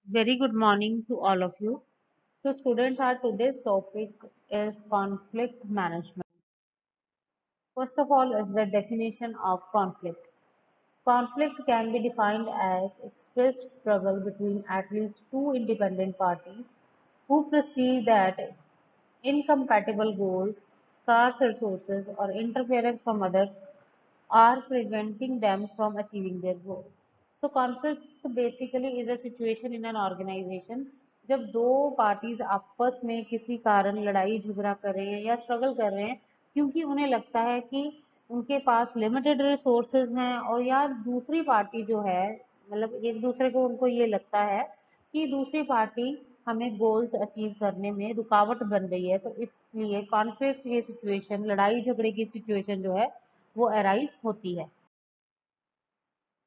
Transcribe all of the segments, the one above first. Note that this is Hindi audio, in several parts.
Very good morning to all of you. So students, our today's topic is conflict management. First of all is the definition of conflict. Conflict can be defined as expressed struggle between at least two independent parties who perceive that incompatible goals, scarce resources, or interference from others are preventing them from achieving their goal. So conflict basically is a situation in an organization जब दो पार्टीज आपस में किसी कारण लड़ाई झगड़ा कर रहे हैं या स्ट्रगल कर रहे हैं क्योंकि उन्हें लगता है कि उनके पास लिमिटेड रिसोर्सेज हैं और या दूसरी पार्टी जो है मतलब एक दूसरे को उनको ये लगता है कि दूसरी पार्टी हमें गोल्स अचीव करने में रुकावट बन रही है तो इसलिए कॉन्फ्लिक्ट की सिचुएशन लड़ाई झगड़े की सिचुएशन जो है वो अराइज होती है।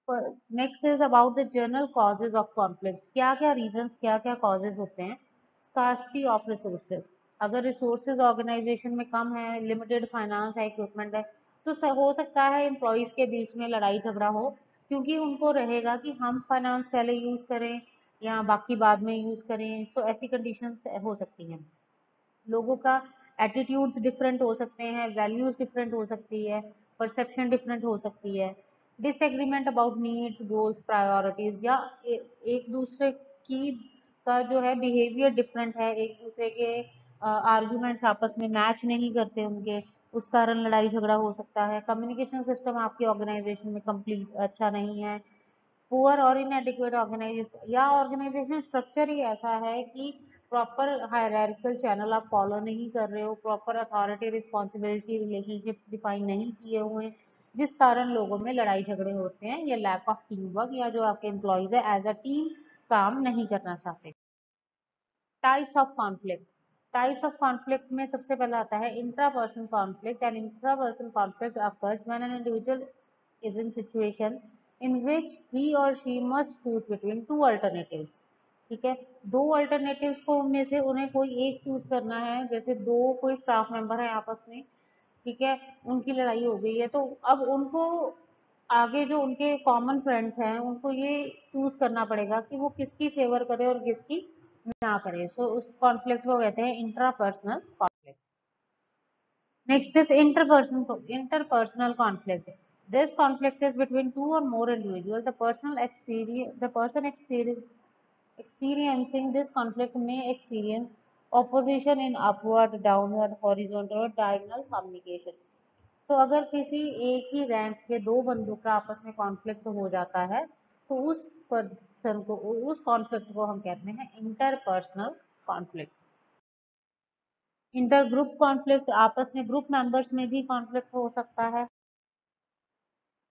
Next is about the general causes of conflicts. क्या क्या रीजंस क्या क्या कॉजेज होते हैं। Scarcity of resources. अगर रिसोर्सेज ऑर्गेनाइजेशन में कम है, लिमिटेड फाइनेंस है, इक्विपमेंट है, तो हो सकता है एम्प्लॉयज के बीच में लड़ाई झगड़ा हो क्योंकि उनको रहेगा कि हम फाइनेंस पहले यूज करें या बाकी बाद में यूज करें। सो ऐसी कंडीशंस हो सकती हैं। लोगों का एटीट्यूड्स डिफरेंट हो सकते हैं, वैल्यूज डिफरेंट हो सकती है, परसेप्शन डिफरेंट हो सकती है। Disagreement about needs, goals, priorities या एक दूसरे की का जो है बिहेवियर डिफरेंट है, एक दूसरे के आर्ग्यूमेंट्स आपस में मैच नहीं करते उनके, उस कारण लड़ाई झगड़ा हो सकता है। कम्युनिकेशन सिस्टम आपकी ऑर्गेनाइजेशन में कंप्लीट अच्छा नहीं है। पुअर और इनएडिक्वेट ऑर्गेनाइजेशन या ऑर्गेनाइजेशन स्ट्रक्चर ही ऐसा है कि प्रॉपर हायरार्किकल चैनल आप फॉलो नहीं कर रहे हो, proper authority responsibility relationships define नहीं किए हुए हैं, जिस कारण लोगों में लड़ाई झगड़े होते हैं या लैक ऑफ टीम वर्क या जो आपके एम्प्लॉयज है एज अ टीम काम नहीं करना चाहते। Types of conflict. Types of conflict में सबसे पहला आता है intrapersonal conflict. And intrapersonal conflict occurs when an individual is in situation in which he or she must choose between two alternatives। ठीक है, दो अल्टरनेटिव्स को में से उन्हें कोई एक चूज करना है। जैसे दो कोई स्टाफ मेंबर है आपस में, ठीक है, उनकी लड़ाई हो गई है तो अब उनको आगे जो उनके कॉमन फ्रेंड्स हैं उनको ये चूज करना पड़ेगा कि वो किसकी फेवर करे और किसकी ना करे। सो उस कॉन्फ्लिक्ट को कहते हैं intrapersonal conflict. Next is interpersonal conflict. This conflict is between two or more individuals. The person experiencing this conflict may experience opposition in upward, downward, horizontal और diagonal communication। तो अगर किसी एक ही रैंक के दो बंदों का आपस में कॉन्फ्लिक्ट हो जाता है तो उस पर्सन को उस कॉन्फ्लिक्ट को हम कहते हैं interpersonal conflict. Inter group conflict, आपस में ग्रुप मेंबर्स में भी कॉन्फ्लिक्ट हो सकता है।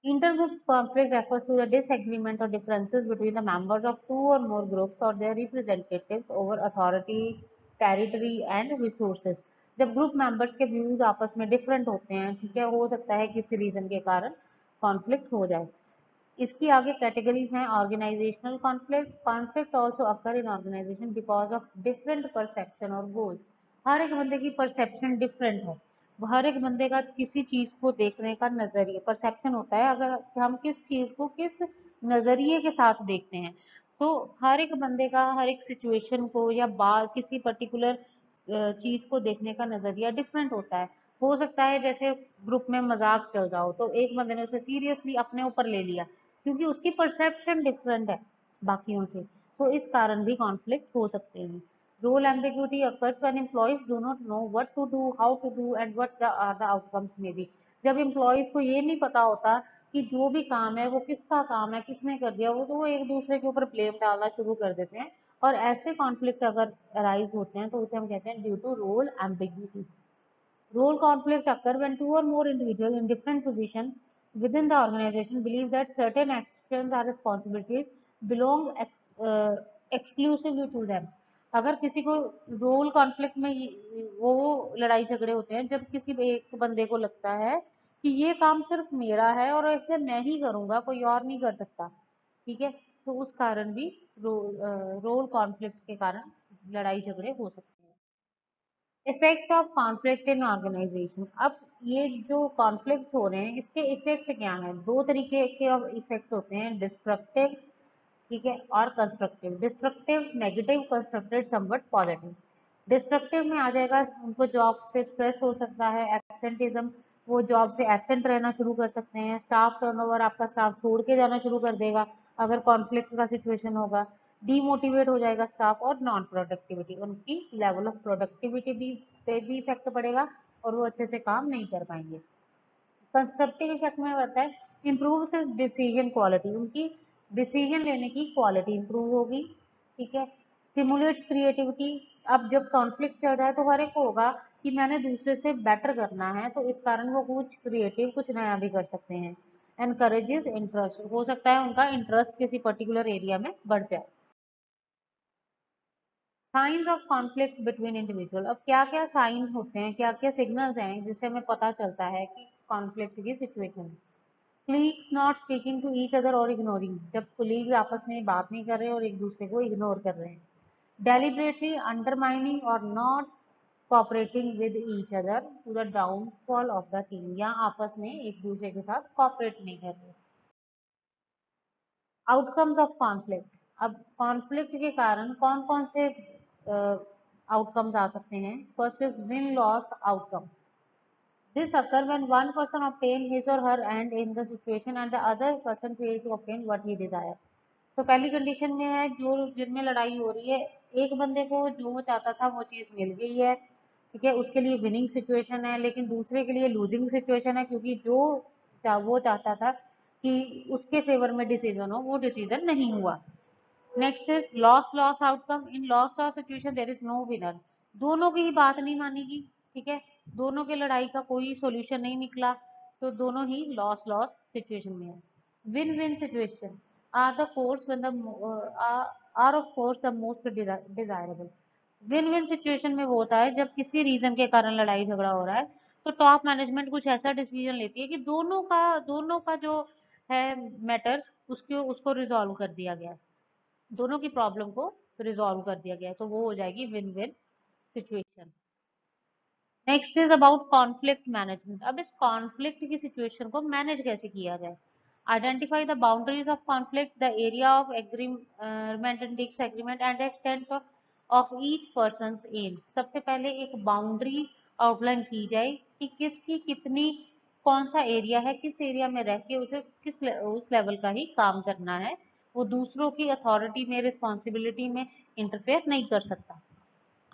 Intergroup conflict refers to the disagreement or differences between the members of two or more groups or their representatives over authority, territory and resources। जब ग्रुप मेंबर्स के व्यूज आपस में डिफरेंट होते हैं, ठीक है, हो सकता है किसी रीजन के कारण कॉन्फ्लिक्ट हो जाए। इसकी आगे कैटेगरीज हैं। Organisational conflict. Conflict also occur in organisation because of different perception और गोल्स। हर एक बंदे की परसेप्शन डिफरेंट है, हर एक बंदे का किसी चीज को देखने का नजरिया परसेप्शन होता है, अगर हम किस चीज को किस नजरिए के साथ देखते हैं। सो हर एक बंदे का हर एक सिचुएशन को या बात किसी पर्टिकुलर चीज को देखने का नजरिया डिफरेंट होता है। हो सकता है जैसे ग्रुप में मजाक चल रहा हो तो एक बंदे ने उसे सीरियसली अपने ऊपर ले लिया क्योंकि उसकी परसेप्शन डिफरेंट है बाकियों से। तो इस कारण भी कॉन्फ्लिक्ट हो सकते हैं। Role ambiguity occurs when employees do not know what to do, how to do and what are the outcomes may be। जब एम्प्लॉयज को ये नहीं पता होता कि जो भी काम है वो किसका काम है, किसने कर दिया, वो तो वो एक दूसरे के ऊपर ब्लेम डालना शुरू कर देते हैं। और ऐसे कॉन्फ्लिक्ट अगर अराइज होते हैं तो उसे हम कहते हैं due to role ambiguity. Role conflict occur when two or more individuals in different positions within the organization believe that certain actions or responsibilities belong exclusively to them। अगर किसी को रोल कॉन्फ्लिक्ट में वो लड़ाई झगड़े होते हैं जब किसी एक बंदे को लगता है कि ये काम सिर्फ मेरा है और ऐसे मैं ही करूंगा, कोई और नहीं कर सकता, ठीक है, तो उस कारण भी रोल कॉन्फ्लिक्ट के कारण लड़ाई झगड़े हो सकते हैं। Effect of conflict in organisation. अब ये जो कॉन्फ्लिक्ट्स हो रहे हैं इसके इफेक्ट क्या हैं। दो तरीके के इफेक्ट होते हैं, डिस्ट्रक्टिव ठीक है, और constructive, destructive, negative, constructed, somewhat positive. Destructive में आ जाएगा, उनको जॉब से स्ट्रेस हो सकता है, एब्सेंटिज्म, वो जॉब से एब्सेंट रहना शुरू कर सकते हैं, स्टाफ टर्नओवर, आपका स्टाफ छोड़ के जाना शुरू कर देगा अगर कॉन्फ्लिक्ट का सिचुएशन होगा, डीमोटिवेट हो जाएगा स्टाफ, और नॉन प्रोडक्टिविटी, उनकी लेवल ऑफ प्रोडक्टिविटी भी पे भी इफेक्ट पड़ेगा और वो अच्छे से काम नहीं कर पाएंगे। कंस्ट्रक्टिव इफेक्ट में होता है इम्प्रूव डिसीजन क्वालिटी, उनकी डिसीजन लेने की क्वालिटी इंप्रूव होगी। ठीक है, स्टिमुलेट्स क्रिएटिविटी, अब जब कॉन्फ्लिक्ट चल रहा है तो हर एक को होगा कि मैंने दूसरे से बेटर करना है, तो इस कारण वो कुछ क्रिएटिव, कुछ नया भी कर सकते हैं। एनकरेजेस इंटरेस्ट, हो सकता है उनका इंटरेस्ट किसी पर्टिकुलर एरिया में बढ़ जाए। Science of conflict between individual, अब क्या क्या साइन होते हैं, क्या क्या सिग्नल्स हैं जिससे हमें पता चलता है कि कॉन्फ्लिक्ट की सिचुएशन है। colleagues not speaking to each other or ignoring, जब colleagues आपस में बात नहीं कर रहे और एक दूसरे को इग्नोर कर रहे हैं। deliberately undermining or not cooperating with each other to the downfall of the team, या आपस में एक दूसरे के साथ कॉपरेट नहीं कर रहे। आउटकम्स ऑफ कॉन्फ्लिक्ट, अब कॉन्फ्लिक्ट के कारण कौन कौन से आउटकम्स आ सकते हैं। First is win loss outcome, this occur when one person obtain his or her end in the situation and the other person fail to obtain what he desire। तो पहली कंडीशन में है जो जिनमें लड़ाई हो रही है, एक बंदे को जो वो चाहता था वो चीज मिल गई है, ठीक है, उसके लिए विनिंग सिचुएशन है, लेकिन दूसरे के लिए लूजिंग सिचुएशन है क्योंकि जो वो चाहता था कि उसके फेवर में डिसीजन हो वो डिसीजन नहीं हुआ। Next is loss loss outcome, in loss loss situation there is no winner, दोनों की ही बात नहीं मानेगी, ठीक है, दोनों के लड़ाई का कोई सॉल्यूशन नहीं निकला, तो दोनों ही लॉस लॉस सिचुएशन में है। Win win situation are the course when the are of course the most desirable. Win win situation में वो होता है जब किसी रीजन के कारण लड़ाई झगड़ा हो रहा है तो टॉप मैनेजमेंट कुछ ऐसा डिसीजन लेती है कि दोनों का जो है मैटर उसको उसको रिजॉल्व कर दिया गया, दोनों की प्रॉब्लम को रिजॉल्व कर दिया गया है, तो वो हो जाएगी win win situation. Next is about conflict management, अब इस कॉन्फ्लिक्ट की सिचुएशन को मैनेज कैसे किया जाए। Identify the boundaries of conflict, the area of agreement and disagreement and extent of each person AIIMS, सबसे पहले एक बाउंड्री आउटलाइन की जाए कि किसकी कितनी कौन सा एरिया है, किस एरिया में रह के उसे उस लेवल का ही काम करना है, वो दूसरों की अथॉरिटी में रिस्पॉन्सिबिलिटी में इंटरफेयर नहीं कर सकता।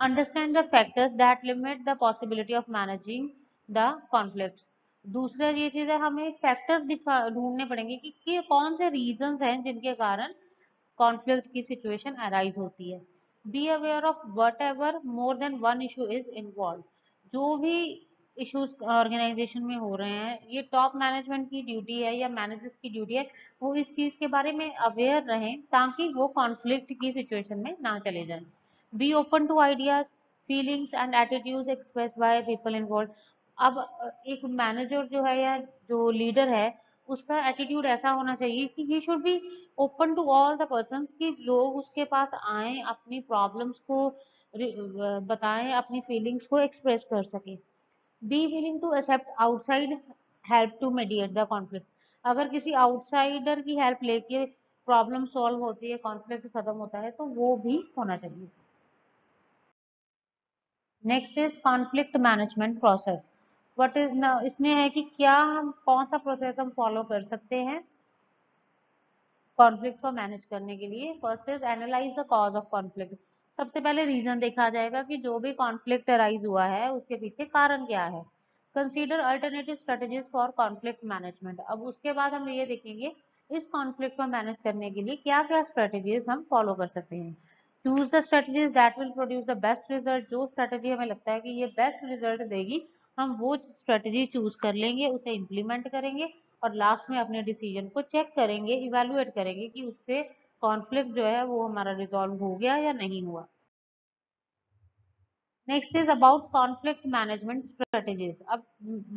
Understand the factors that limit the possibility of managing the conflicts, दूसरा ये चीज है हमें फैक्टर्स ढूंढने पड़ेंगे कि कौन से रीजंस हैं जिनके कारण कॉन्फ्लिक्ट की सिचुएशन अराइज होती है। Be aware of what ever more than one issue is involve, जो भी इश्यूज ऑर्गेनाइजेशन में हो रहे हैं ये टॉप मैनेजमेंट की ड्यूटी है या मैनेजर्स की ड्यूटी है, वो इस चीज के बारे में अवेयर रहें ताकि वो कॉन्फ्लिक्ट की सिचुएशन में ना चले जाएं। Be open to ideas, feelings and attitudes express by people involve, अब एक मैनेजर जो है या जो लीडर है उसका एटीट्यूड ऐसा होना चाहिए कि he should be open to all the person, कि लोग उसके पास आए अपनी प्रॉब्लम्स को बताएं, अपनी फीलिंग्स को एक्सप्रेस कर सके। Be willing to accept outside help to mediate the conflict, अगर किसी आउटसाइडर की हेल्प लेके प्रॉब्लम सॉल्व होती है, कॉन्फ्लिक्ट खत्म होता है, तो वो भी होना चाहिए। Next is conflict management process, what is, इसमें है कि क्या हम कौन सा प्रोसेस हम फॉलो कर सकते हैं कॉन्फ्लिक्ट को मैनेज करने के लिए। First is analyse the cause of conflict, सबसे पहले रीजन देखा जाएगा कि जो भी कॉन्फ्लिक्ट अराइज हुआ है उसके पीछे कारण क्या है। Consider alternative strategies for conflict management, अब उसके बाद हम ये देखेंगे इस कॉन्फ्लिक्ट को मैनेज करने के लिए क्या क्या स्ट्रेटजीज हम फॉलो कर सकते हैं। Choose the strategies that will produce the best result, जो स्ट्रेटजी हमें लगता है कि ये बेस्ट रिजल्ट देगी हम वो स्ट्रेटजी चूज कर लेंगे, उसे इम्प्लीमेंट करेंगे और लास्ट में अपने डिसीजन को चेक करेंगे, इवेलुएट करेंगे कि उससे कॉन्फ्लिक्ट जो है वो हमारा रिजॉल्व हो गया या नहीं हुआ। Next is about conflict management strategies, अब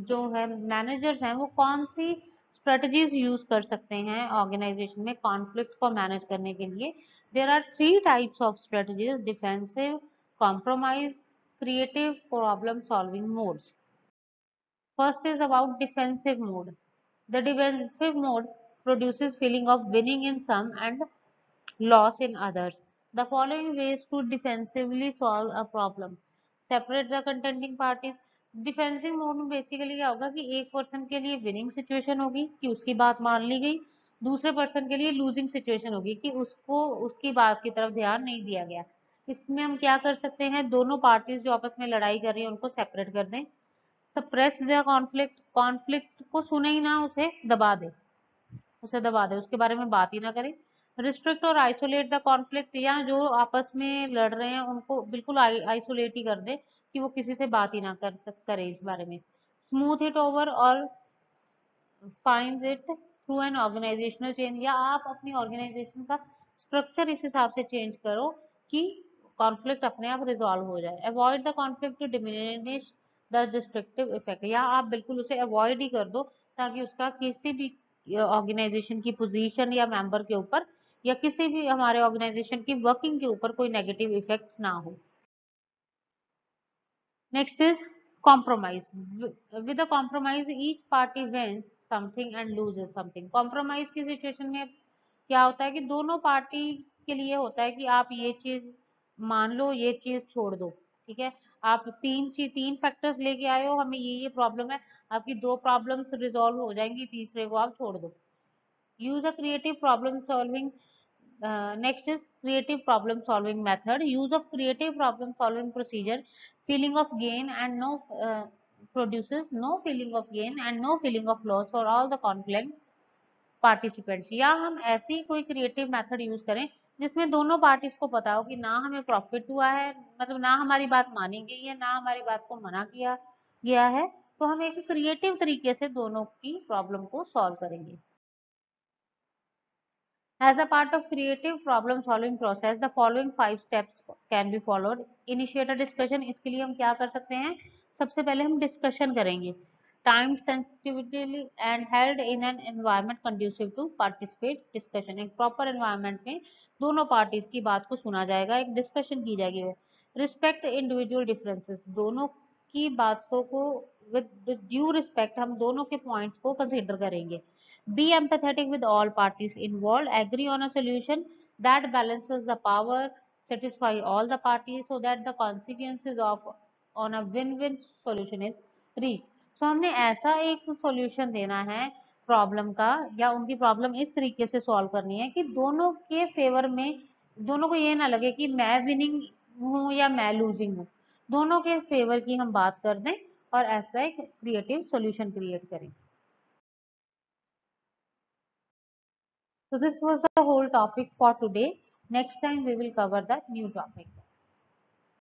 जो है मैनेजर्स हैं वो कौन सी स्ट्रेटजीज यूज कर सकते हैं ऑर्गेनाइजेशन में कॉन्फ्लिक्ट को मैनेज करने के लिए। There are three types of strategies, defensive, compromise, creative, problem solving modes. First is about defensive mode. The defensive mode produces feeling of winning in some and loss in others. The following ways to defensively solve a problem. Separate the contending parties. Defensive mode में बेसिकली क्या होगा कि एक पर्सन के लिए विनिंग सिचुएशन होगी कि उसकी बात मान ली गई, दूसरे पर्सन के लिए लूजिंग सिचुएशन होगी कि उसको उसकी बात की तरफ ध्यान नहीं दिया गया। इसमें हम क्या कर सकते हैं, दोनों पार्टीज जो आपस में लड़ाई कर रही है उनको सेपरेट कर दें। सप्रेस द कॉन्फ्लिक्ट, कॉन्फ्लिक्ट को सुने ही ना, उसे दबा दे, उसके बारे में बात ही ना करें। रिस्ट्रिक्ट और आइसोलेट द कॉन्फ्लिक्ट, या जो आपस में लड़ रहे हैं उनको बिल्कुल आइसोलेट ही कर दे कि वो किसी से बात ही ना करे इस बारे में। स्मूथ इट ओवर और find it through an organisational change, या आप अपनी ऑर्गेनाइजेशन का स्ट्रक्चर इस हिसाब से चेंज करो कि कॉन्फ्लिक्ट अपने आप रिजॉल्व हो जाए। Avoid the conflict to diminish the destructive effect, या आप बिल्कुल उसे अवॉइड ही कर दो ताकि उसका किसी भी ऑर्गेनाइजेशन की पोजीशन या मेंबर के ऊपर या किसी भी हमारे ऑर्गेनाइजेशन की वर्किंग के ऊपर कोई नेगेटिव इफेक्ट ना हो। Next is compromise. With a compromise, each party wins something and loses something. Compromise की सिचुएशन में क्या होता है कि दोनों पार्टी के लिए होता है कि आप ये चीज मान लो, ये चीज छोड़ दो। ठीक है, आप तीन फैक्टर्स लेके आए हो, हमें ये प्रॉब्लम है, आपकी दो प्रॉब्लम्स रिजॉल्व हो जाएंगी, तीसरे को आप छोड़ दो। Use a creative problem solving. Next is creative problem solving method. Use of creative problem solving procedure. Feeling of gain and no produces no feeling of gain and no feeling of loss for all the conflict participants. या हम ऐसी कोई क्रिएटिव मेथड यूज करें जिसमें दोनों पार्टीज को पता हो कि ना हमें प्रॉफिट हुआ है, मतलब ना हमारी बात मानी गई है, ना हमारी बात को मना किया गया है, तो हम एक क्रिएटिव तरीके से दोनों की प्रॉब्लम को सॉल्व करेंगे। As a part of creative problem solving process, the following 5 steps can be followed. Initiate a discussion. इसके लिए हम क्या कर सकते हैं, सबसे पहले हम डिस्कशन करेंगे। Timed sensitively and held in an environment conducive to participate discussion. एक proper environment में दोनों parties की बात को सुना जाएगा, एक discussion की जाएगी। Respect individual differences. दोनों की बातों को with due respect हम दोनों के points को consider करेंगे। Be empathetic with all parties involved. Agree on a solution that balances the power, satisfy all the parties so that the consequences of on a win-win solution is reached. So हमने ऐसा एक solution देना है प्रॉब्लम का, या उनकी प्रॉब्लम इस तरीके से सॉल्व करनी है कि दोनों के फेवर में, दोनों को ये ना लगे कि मैं विनिंग हूँ या मैं लूजिंग हूँ, दोनों के फेवर की हम बात कर दें और ऐसा एक क्रिएटिव सॉल्यूशन क्रिएट करें। So this was the whole topic for today. Next time we will cover the new topic.